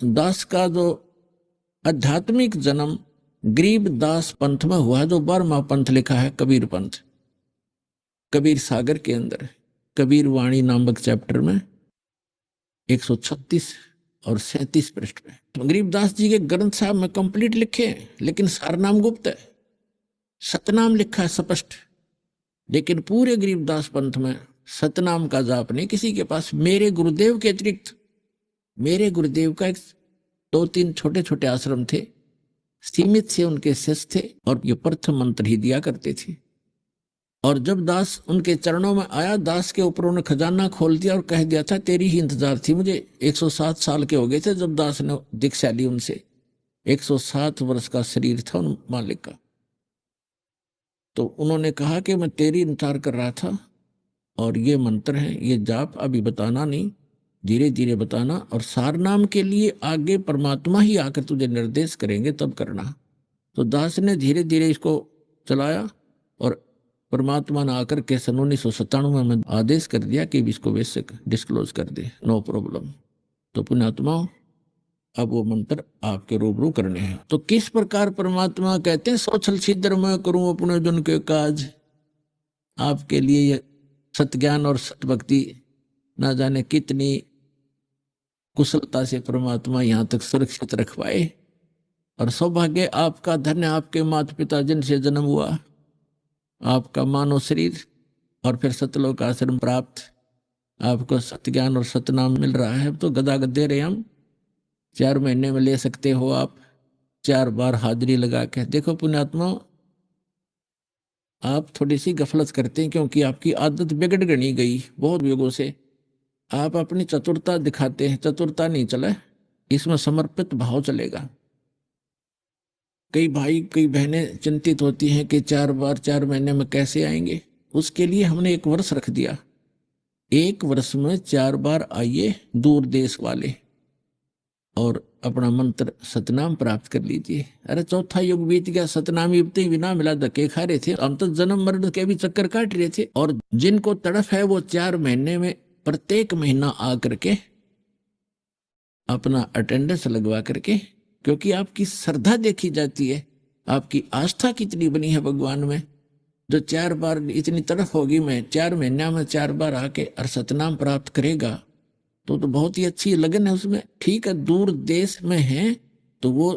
दास का जो आध्यात्मिक जन्म गरीब दास पंथ में हुआ, जो 12वां पंथ लिखा है कबीर पंथ, कबीर सागर के अंदर कबीर वाणी नामक चैप्टर में 136 और 37 पृष्ठ पे। तो गरीबदास जी के ग्रंथ साहब में कंप्लीट लिखे हैं, लेकिन सारनाम गुप्त है, सतनाम लिखा है स्पष्ट, लेकिन पूरे गरीबदास पंथ में सतनाम का जाप नहीं किसी के पास। मेरे गुरुदेव के अतिरिक्त, मेरे गुरुदेव का 2-3 छोटे छोटे आश्रम थे, सीमित से उनके शिष्य थे, और ये प्रथम मंत्र ही दिया करते थे। और जब दास उनके चरणों में आया, दास के ऊपर उन्होंने खजाना खोल दिया और कह दिया था तेरी ही इंतजार थी मुझे। 107 साल के हो गए थे जब दास ने दीक्षा ली उनसे, 107 वर्ष का शरीर था उन मालिक का। तो उन्होंने कहा कि मैं तेरी इंतजार कर रहा था, और ये मंत्र है, ये जाप अभी बताना नहीं, धीरे धीरे बताना, और सारनाम के लिए आगे परमात्मा ही आकर तुझे निर्देश करेंगे तब करना। तो दास ने धीरे धीरे इसको चलाया, और परमात्मा ने आकर के सन 1997 में आदेश कर दिया कि इसको वैसे डिस्क्लोज कर दे, नो प्रॉब्लम। तो पुण्यात्माओं, अब वो मंत्र आपके रूबरू करने हैं। तो किस प्रकार परमात्मा कहते हैं सोचल छिद्र मैं करूं अपने जन के काज। आपके लिए ये सतज्ञान और सतभक्ति ना जाने कितनी कुशलता से परमात्मा यहाँ तक सुरक्षित रखवाए, और सौभाग्य आपका, धन्य आपके माता पिता जिनसे जन्म हुआ, आपका मानव शरीर और फिर सतलोक आश्रम प्राप्त, आपको सतज्ञान और सतनाम मिल रहा है। तो गदागद दे रहे हम, 4 महीने में ले सकते हो आप 4 बार हाजिरी लगा के। देखो पुण्यात्मा, आप थोड़ी सी गफलत करते हैं क्योंकि आपकी आदत बिगड़ गई गई बहुत युगों से। आप अपनी चतुरता दिखाते हैं, चतुरता नहीं चले, इसमें समर्पित भाव चलेगा। कई भाई कई बहनें चिंतित होती हैं कि 4 बार 4 महीने में कैसे आएंगे। उसके लिए हमने 1 वर्ष रख दिया, 1 वर्ष में 4 बार आइए दूर देश वाले, और अपना मंत्र सतनाम प्राप्त कर लीजिए। अरे 4था युग बीत गया, सतनाम युवती बिना मिला धक्के खा रहे थे, हम तो जन्म मरण के भी चक्कर काट रहे थे। और जिनको तड़फ है वो 4 महीने में प्रत्येक महीना आ करके अपना अटेंडेंस लगवा करके, क्योंकि आपकी श्रद्धा देखी जाती है, आपकी आस्था कितनी बनी है भगवान में। जो 4 बार इतनी तरफ होगी, मैं 4 महीना में 4 बार आके और सतनाम प्राप्त करेगा तो बहुत ही अच्छी लगन है उसमें। ठीक है, दूर देश में है तो वो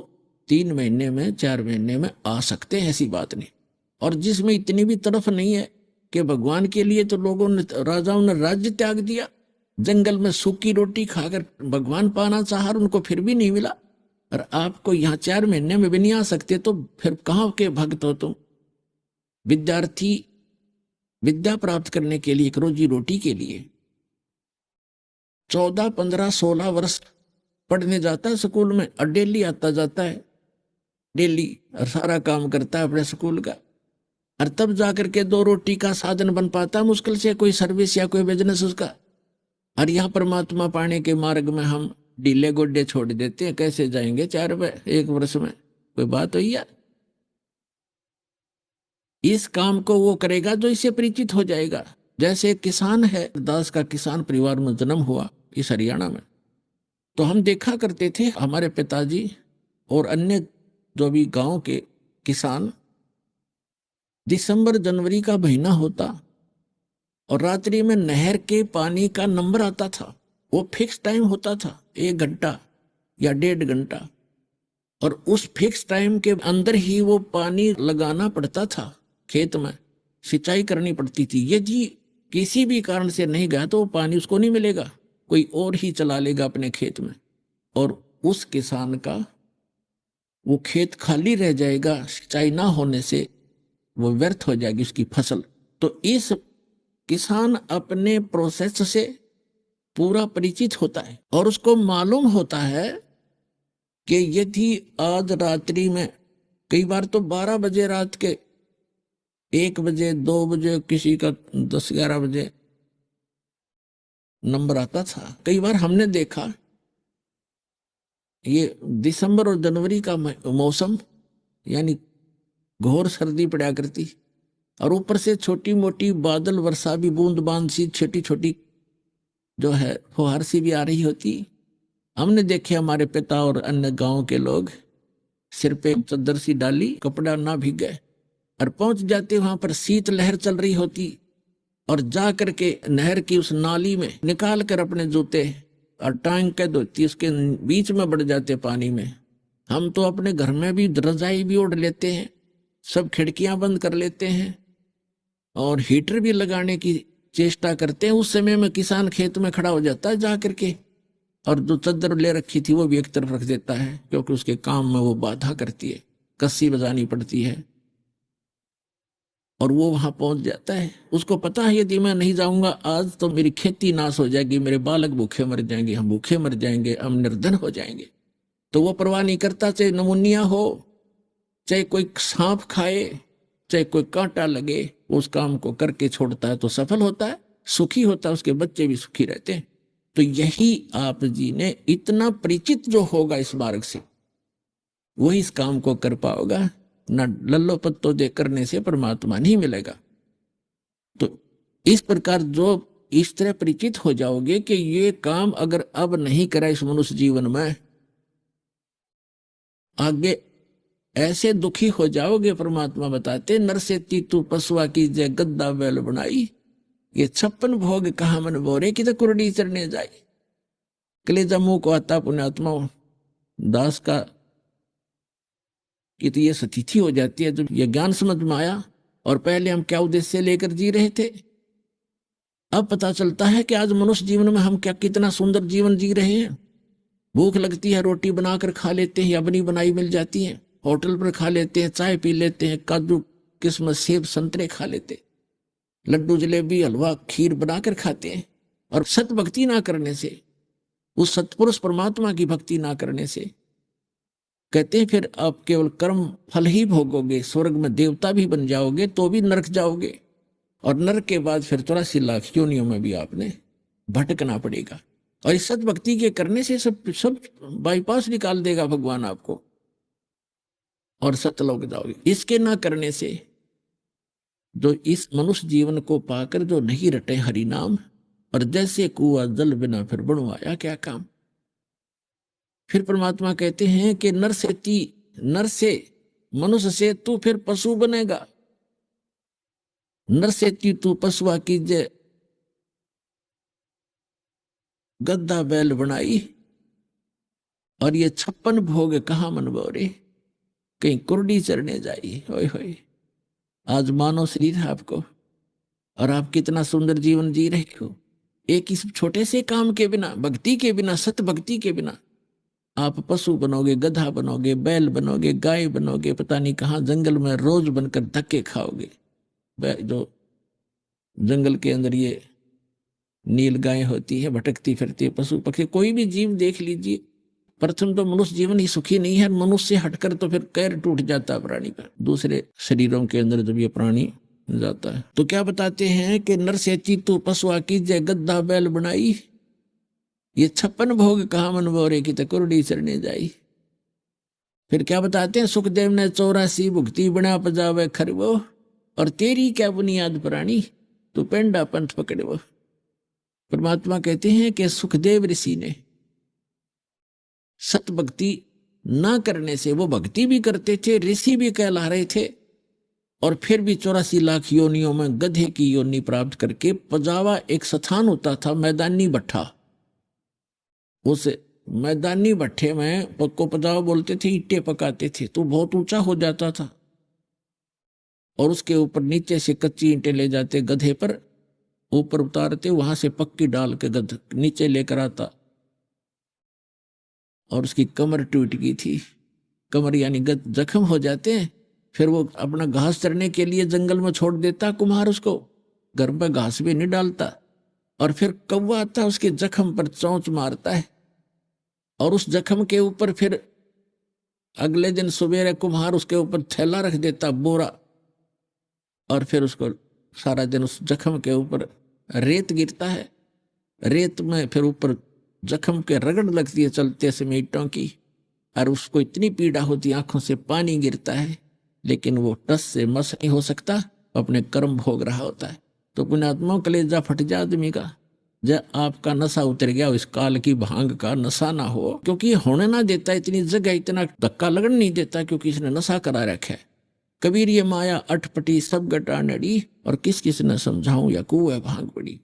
3 महीने में 4 महीने में आ सकते हैं, ऐसी बात नहीं। और जिसमें इतनी भी तरफ नहीं है कि भगवान के लिए, तो लोगों ने, राजाओं ने राज्य त्याग दिया, जंगल में सूखी रोटी खाकर भगवान पाना चाहा, उनको फिर भी नहीं मिला। और आपको यहाँ 4 महीने में भी नहीं आ सकते, तो फिर कहाँ के भक्त हो तुम? विद्यार्थी विद्या प्राप्त करने के लिए, एक रोजी रोटी के लिए 14, 15, 16 वर्ष पढ़ने जाता है स्कूल में, और डेली आता जाता है, डेली, और सारा काम करता है अपने स्कूल का, और तब जाकर के 2 रोटी का साधन बन पाता है मुश्किल से, कोई सर्विस या कोई बिजनेस उसका। और यहाँ परमात्मा पाने के मार्ग में हम ढीले गोड्डे छोड़ देते हैं। कैसे जाएंगे 4 में 1 वर्ष में? कोई बात हुई यार? इस काम को वो करेगा जो इससे परिचित हो जाएगा। जैसे एक किसान है, दास का किसान परिवार में जन्म हुआ इस हरियाणा में, तो हम देखा करते थे हमारे पिताजी और अन्य जो भी गांव के किसान, दिसंबर जनवरी का महीना होता और रात्रि में नहर के पानी का नंबर आता था, वो फिक्स टाइम होता था, 1 घंटा या 1.5 घंटा, और उस फिक्स टाइम के अंदर ही वो पानी लगाना पड़ता था, खेत में सिंचाई करनी पड़ती थी। यदि किसी भी कारण से नहीं गया तो वो पानी उसको नहीं मिलेगा, कोई और ही चला लेगा अपने खेत में, और उस किसान का वो खेत खाली रह जाएगा, सिंचाई ना होने से वो व्यर्थ हो जाएगी उसकी फसल। तो इस किसान अपने प्रोसेस से पूरा परिचित होता है, और उसको मालूम होता है कि यदि आज रात्रि में, कई बार तो 12 बजे रात के, 1 बजे 2 बजे, किसी का 10-11 बजे नंबर आता था। कई बार हमने देखा, ये दिसंबर और जनवरी का मौसम, यानी घोर सर्दी पड़ा करती, और ऊपर से छोटी मोटी बादल वर्षा भी, बूंद बांद सी छोटी छोटी जो है फुहार सी भी आ रही होती, हमने देखे हमारे पिता और अन्य गांव के लोग सिर पे चद्दर सी डाली, कपड़ा ना भीगे, और पहुंच जाते वहां पर शीत लहर चल रही होती, और जा करके नहर की उस नाली में निकाल कर अपने जूते और टांग के धोती उसके बीच में बढ़ जाते पानी में। हम तो अपने घर में भी रजाई भी ओढ़ लेते हैं, सब खिड़कियां बंद कर लेते हैं और हीटर भी लगाने की चेष्टा करते हैं। उस समय में किसान खेत में खड़ा हो जाता है जा करके, और जो चद्दर ले रखी थी वो भी एक तरफ रख देता है, क्योंकि उसके काम में वो बाधा करती है, कस्सी बजानी पड़ती है। और वो वहां पहुंच जाता है, उसको पता है यदि मैं नहीं जाऊंगा आज तो मेरी खेती नाश हो जाएगी, मेरे बालक भूखे मर जाएंगे, हम भूखे मर जाएंगे, हम निर्धन हो जाएंगे। तो वो परवाह नहीं करता, चाहे नमूनिया हो, चाहे कोई सांप खाए, चाहे कोई कांटा लगे, उस काम को करके छोड़ता है तो सफल होता है, सुखी होता है, उसके बच्चे भी सुखी रहते हैं। तो यही आप जी ने इतना परिचित जो होगा इस मार्ग से, वही इस काम को कर पाओगा, न लल्लो पत्तो दे करने से परमात्मा नहीं मिलेगा। तो इस प्रकार जो इस तरह परिचित हो जाओगे कि ये काम अगर अब नहीं करा इस मनुष्य जीवन में, आगे ऐसे दुखी हो जाओगे। परमात्मा बताते नर से तीतु पशुआ की जय गद्दा बैल बनाई, ये 56 भोग कहा मन बोरे की तो कुरडी चरने जाई। कलेजा मुंह को आता पुण्यात्मा दास का कि तो ये सतिथि हो जाती है जब ये ज्ञान समझ में आया, और पहले हम क्या उद्देश्य लेकर जी रहे थे, अब पता चलता है कि आज मनुष्य जीवन में हम क्या कितना सुंदर जीवन जी रहे हैं। भूख लगती है रोटी बनाकर खा लेते हैं या बनी बनाई मिल जाती है, होटल पर खा लेते हैं, चाय पी लेते हैं, काजू किस्मत सेब संतरे खा लेते, लड्डू जलेबी हलवा खीर बनाकर खाते हैं। और सत भक्ति ना करने से, उस सतपुरुष परमात्मा की भक्ति ना करने से, कहते हैं फिर आप केवल कर्म फल ही भोगोगे, स्वर्ग में देवता भी बन जाओगे तो भी नरक जाओगे, और नरक के बाद फिर 84 लाख योनियों में भी आपने भटकना पड़ेगा। और इस सत भक्ति के करने से सब बाईपास निकाल देगा भगवान आपको, और सतलोक जाओगे। इसके ना करने से जो इस मनुष्य जीवन को पाकर जो नहीं रटे हरि नाम, और जैसे कुआ जल बिना फिर बनवाया क्या काम। फिर परमात्मा कहते हैं कि नर से मनुष्य से तू फिर पशु बनेगा, नर से तू पशुआ की जय गद्दा बैल बनाई, और ये 56 भोग कहाँ मन बोरे, कहीं कुरडी चरने जाई। होय होय, आज मानव शरीर है आपको, और आप कितना सुंदर जीवन जी रहे हो। एक इस छोटे से काम के बिना, भक्ति के बिना, सत भक्ति के बिना आप पशु बनोगे, गधा बनोगे, बैल बनोगे, गाय बनोगे, पता नहीं कहाँ जंगल में रोज बनकर धक्के खाओगे। जो जंगल के अंदर ये नील गाय होती है, भटकती फिरती है, पशु पक्षी कोई भी जीव देख लीजिए, प्रथम तो मनुष्य जीवन ही सुखी नहीं है। मनुष्य से हटकर तो फिर कैर टूट जाता है प्राणी का, दूसरे शरीरों के अंदर जब ये प्राणी जाता है। तो क्या बताते हैं कि नर से चीतु पशुआ की जय गद्दा बैल बनाई, ये 56 भोग कहा मन बोरे की तो कुरडी चरने जाई। फिर क्या बताते हैं, सुखदेव ने 84 भुक्ति बना पजावे खरवो, और तेरी क्या बुनियाद प्राणी तू पेंडा पंथ पकड़वो। परमात्मा कहते हैं कि सुखदेव ऋषि ने सत भक्ति ना करने से, वो भक्ति भी करते थे, ऋषि भी कहला रहे थे, और फिर भी 84 लाख योनियों में गधे की योनि प्राप्त करके, पजावा एक स्थान होता था मैदानी भट्ठा, उस मैदानी भट्ठे में पक्को पजावा बोलते थे, ईंटें पकाते थे, तो बहुत ऊंचा हो जाता था, और उसके ऊपर नीचे से कच्ची ईंटें ले जाते, गधे पर ऊपर उतारते, वहां से पक्की डाल के गध नीचे लेकर आता, और उसकी कमर टूट गई थी, कमर यानी गध जख्म हो जाते हैं। फिर वो अपना घास चरने के लिए जंगल में छोड़ देता कुम्हार, उसको घर पर घास भी नहीं डालता, और फिर कौवा आता उसके जख्म पर चोंच मारता है, और उस जख्म के ऊपर फिर अगले दिन सुबह कुम्हार उसके ऊपर थैला रख देता, बोरा, और फिर उसको सारा दिन उस जख्म के ऊपर रेत गिरता है, रेत में फिर ऊपर जख्म के रगड़ लगती है चलते समय ईंटों की, और उसको इतनी पीड़ा होती है, आंखों से पानी गिरता है, लेकिन वो टस से मस नहीं हो सकता, अपने कर्म भोग रहा होता है। तो पुण्यात्माओं कलेजा फट जा आदमी का, जब आपका नशा उतर गया, इस काल की भांग का नशा ना हो, क्योंकि होने ना देता इतनी जगह, इतना धक्का लगन नहीं देता, क्योंकि इसने नशा करा रखा है। कबीर ये माया अटपटी सब गटा नड़ी, और किस किस ने समझाऊं या कुएं भांग पड़ी।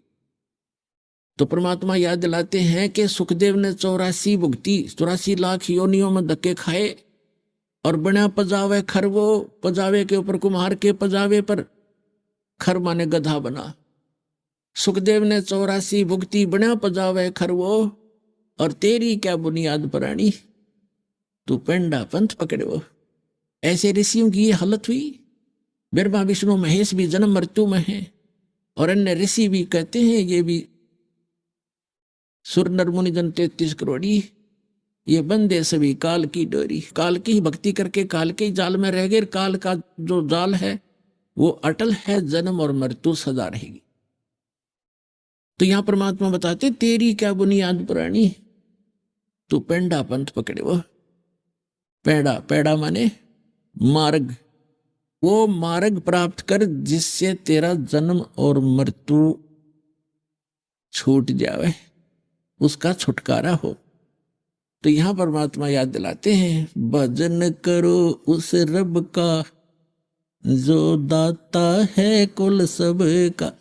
तो परमात्मा याद दिलाते हैं कि सुखदेव ने 84 भुगती, 84 लाख योनियों में धक्के खाए, और बना पजावे खर, वो पजावे के ऊपर कुम्हार के पजावे पर खर माने गधा बना। सुखदेव ने 84 भुगती, बना पजावे खर वो, और तेरी क्या बुनियाद पुरानी, तू पेंडा पंथ पकड़े वो। ऐसे ऋषियों की ये हालत हुई। ब्रह्मा विष्णु महेश भी जन्म मृत्यु में है, और अन्य ऋषि भी कहते हैं ये भी सुर नर मुनि जन 33 करोड़ी, ये बंदे सभी काल की डोरी। काल की ही भक्ति करके काल के ही जाल में रह गए। काल का जो जाल है वो अटल है, जन्म और मृत्यु सदा रहेगी। तो यहां परमात्मा बताते तेरी क्या बुनियाद पुरानी, तू पेंडा पंथ पकड़े वो। पेड़ा, पेड़ा माने मार्ग, वो मार्ग प्राप्त कर जिससे तेरा जन्म और मृत्यु छूट जावे, उसका छुटकारा हो। तो यहां परमात्मा याद दिलाते हैं, भजन करो उस रब का जो दाता है कुल सब का।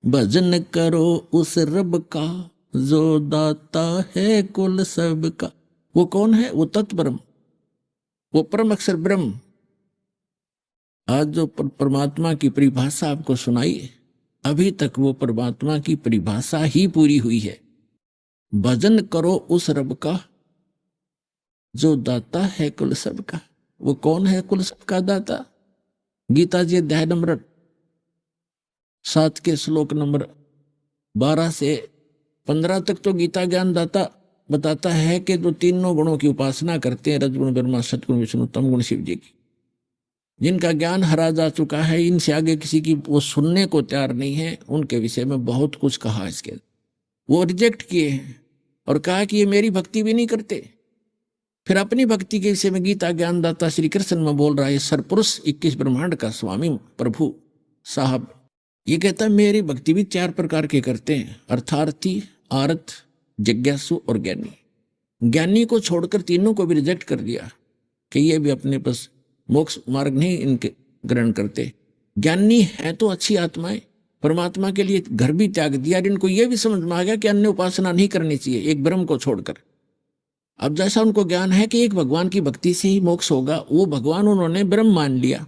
भजन करो उस रब का जो दाता है कुल सब का। वो कौन है? वो तत्ब्रह्म, वो परम अक्षर ब्रह्म। आज जो परमात्मा की परिभाषा आपको सुनाई, अभी तक वो परमात्मा की परिभाषा ही पूरी हुई है। भजन करो उस रब का जो दाता है कुल सब का। वो कौन है कुल सब का दाता? गीता जी अध्याय नंबर 7 के श्लोक नंबर 12 से 15 तक तो गीता ज्ञान दाता बताता है कि जो तीनों गुणों की उपासना करते हैं, रजगुण ब्रह्मा, सतगुण विष्णु, तमगुण शिव जी की, जिनका ज्ञान हरा जा चुका है, इनसे आगे किसी की वो सुनने को तैयार नहीं है। उनके विषय में बहुत कुछ कहा, इसके वो रिजेक्ट किए हैं और कहा कि ये मेरी भक्ति भी नहीं करते। फिर अपनी भक्ति के विषय में गीता ज्ञानदाता श्री कृष्ण में बोल रहा है, सरपुरुष 21 ब्रह्मांड का स्वामी प्रभु साहब, ये कहता है मेरी भक्ति भी 4 प्रकार के करते हैं, अर्थार्थी, आर्थ, जिज्ञासु और ज्ञानी। ज्ञानी को छोड़कर तीनों को भी रिजेक्ट कर दिया कि ये भी अपने पास मोक्ष मार्ग नहीं इनके ग्रहण करते। ज्ञानी है तो अच्छी आत्माएं, परमात्मा के लिए घर भी त्याग दिया। इनको यह भी समझ में आ गया कि अन्य उपासना नहीं करनी चाहिए एक ब्रह्म को छोड़कर। अब जैसा उनको ज्ञान है कि एक भगवान की भक्ति से ही मोक्ष होगा, वो भगवान उन्होंने ब्रह्म मान लिया।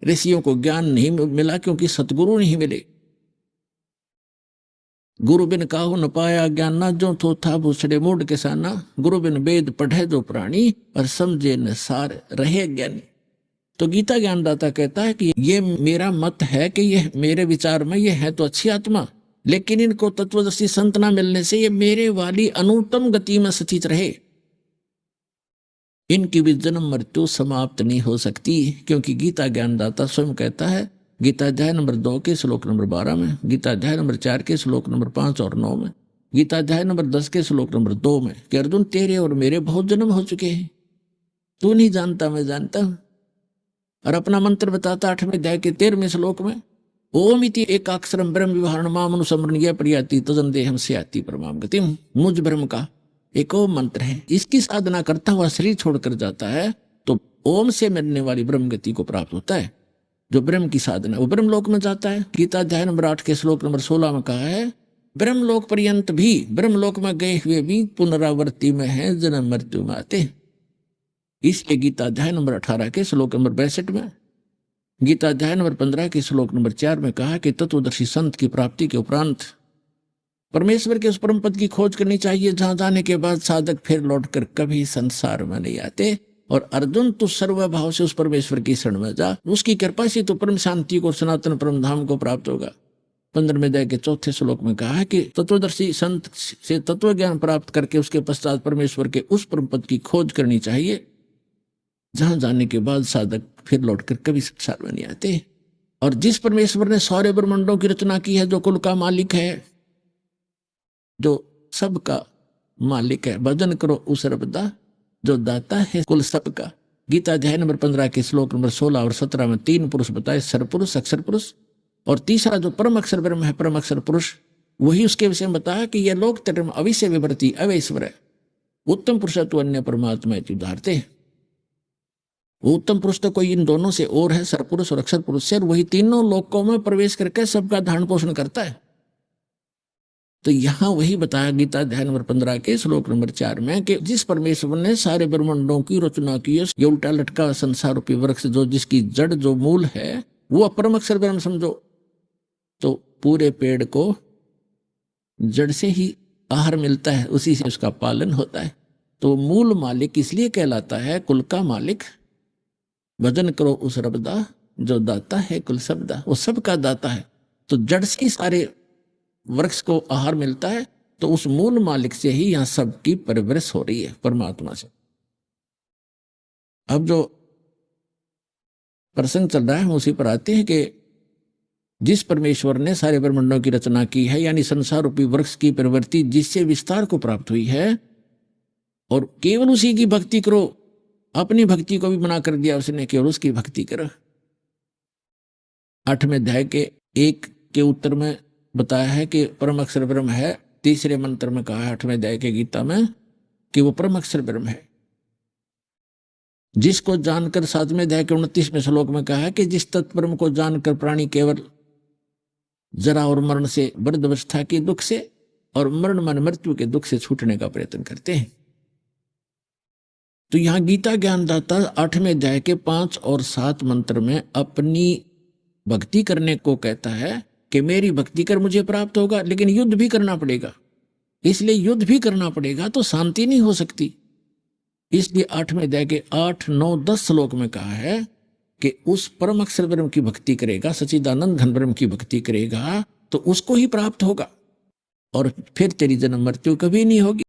ऋषियों को ज्ञान नहीं मिला क्योंकि सतगुरु नहीं मिले। गुरु बिन काहू न पाया ज्ञान ना, जो थो था भूसड़े मूड किसाना। गुरु बिन वेद पढ़े जो प्राणी, और समझे न सार रहे ज्ञानी। तो गीता ज्ञानदाता कहता है कि ये मेरा मत है कि ये मेरे विचार में ये है तो अच्छी आत्मा, लेकिन इनको तत्वदर्शी संत ना मिलने से ये मेरे वाली अनुत्तम गति में स्थित रहे। इनकी भी जन्म मृत्यु समाप्त नहीं हो सकती, क्योंकि गीता ज्ञानदाता स्वयं कहता है गीता अध्याय नंबर 2 के श्लोक नंबर 12 में, गीता अध्याय नंबर 4 के श्लोक नंबर 5 और 9 में, गीता अध्याय नंबर 10 के श्लोक नंबर 2 में कि अर्जुन तेरे और मेरे बहुत जन्म हो चुके हैं, तू नहीं जानता मैं जानता हूं। और अपना मंत्र बताता 8वें अध्याय के 13वें श्लोक में, ओम इति एकाक्षरम ब्रह्म विवहरण मामनुसमरण प्रयाति तजन देहम से आती परमाम गति। मुझ ब्रह्म का एक ओम मंत्र है, इसकी साधना करता हुआ शरीर छोड़कर जाता है तो ओम से मिलने वाली ब्रह्म गति को प्राप्त होता है। जो ब्रह्म की साधना वो ब्रह्मलोक में जाता है। गीता अध्याय नंबर 8 के श्लोक नंबर 16 में कहा है, ब्रह्मलोक पर्यंत भी, ब्रह्मलोक में गए हुए भी पुनरावृत्ति में है, जन्म मृत्यु में आते हैं। इसलिए गीता अध्याय नंबर 18 के श्लोक नंबर 62 में, गीता अध्याय नंबर 15 के श्लोक नंबर 4 में कहा कि तत्वदर्शी संत की प्राप्ति के उपरांत परमेश्वर के उस परम पद की खोज करनी चाहिए जहां जाने के बाद साधक फिर लौटकर कभी संसार में नहीं आते। और अर्जुन तू सर्वभाव से उस परमेश्वर की शरण में जा, उसकी कृपा से तो परम शांति को, सनातन परम धाम को प्राप्त होगा। 15वें अध्याय के 4थे श्लोक में कहा है कि तत्वदर्शी संत से तत्व ज्ञान प्राप्त करके उसके पश्चात परमेश्वर के उस परम पद की खोज करनी चाहिए जहां जाने के बाद साधक फिर लौटकर कभी संसार में नहीं आते। और जिस परमेश्वर ने सारे ब्रह्मांडों की रचना की है, जो कुल का मालिक है, जो सबका मालिक है, भजन करो उस रबदा जो दाता है कुल सबका। गीता अध्याय नंबर 15 के श्लोक नंबर 16 और 17 में 3 पुरुष बताए, सरपुरुष, अक्षर पुरुष, और तीसरा जो परम अक्षर ब्रह्म है, परम अक्षर पुरुष, वही उसके विषय में बताया कि यह लोक धर्म अविश्य विवर्ती अवैश्वर उत्तम पुरुषत्व अन्य परमात्मा उदाहरते। उत्तम पुरुष तो कोई इन दोनों से और है, सरपुरुष और अक्षर पुरुष से, और वही तीनों लोकों में प्रवेश करके सबका धारण पोषण करता है। तो यहां वही बताया गीता अध्याय नंबर 15 के श्लोक नंबर 4 में कि जिस परमेश्वर ने सारे ब्रह्मांडों की रचना की है, ये उल्टा लटका संसार रूपी वृक्ष जो जिसकी जड़ जो मूल है वो अपरम अक्षर ब्रह्म समझो, तो पूरे पेड़ को जड़ से ही आहार मिलता है, उसी से उसका पालन होता है। तो मूल मालिक इसलिए कहलाता है कुल का मालिक। भजन करो उस रबदा जो दाता है कुल सबदा, वो सबका दाता है। तो जड़ से ही सारे वृक्ष को आहार मिलता है, तो उस मूल मालिक से ही यहां सबकी परवरिश हो रही है, परमात्मा से। अब जो प्रसंग चल रहा है हम उसी पर आते हैं कि जिस परमेश्वर ने सारे ब्रह्मांडों की रचना की है, यानी संसार रूपी वृक्ष की प्रवृत्ति जिससे विस्तार को प्राप्त हुई है, और केवल उसी की भक्ति करो, अपनी भक्ति को भी मना कर दिया उसने, केवल उसकी भक्ति करो। 8वें अध्याय के 1 के उत्तर में बताया है कि परम अक्षर ब्रह्म है। तीसरे मंत्र में कहा है 8वें अध्याय के गीता में कि वो परम अक्षर ब्रह्म है, जिसको जानकर 7वें अध्याय के 29वें श्लोक में कहा है कि जिस तत्ब्रह्म को जानकर प्राणी केवल जरा और मरण से, वृद्धावस्था के दुख से और मरण मन मृत्यु के दुख से छूटने का प्रयत्न करते हैं। तो यहां गीता ज्ञानदाता 8वें अध्याय के 5 और 7 मंत्र में अपनी भक्ति करने को कहता है कि मेरी भक्ति कर मुझे प्राप्त होगा, लेकिन युद्ध भी करना पड़ेगा। इसलिए युद्ध भी करना पड़ेगा, तो शांति नहीं हो सकती। इसलिए 8वें अध्याय के 8, 9, 10 श्लोक में कहा है कि उस परम अक्षर ब्रह्म की भक्ति करेगा, सच्चिदानंद घन ब्रह्म की भक्ति करेगा, तो उसको ही प्राप्त होगा, और फिर तेरी जन्म मृत्यु कभी नहीं होगी।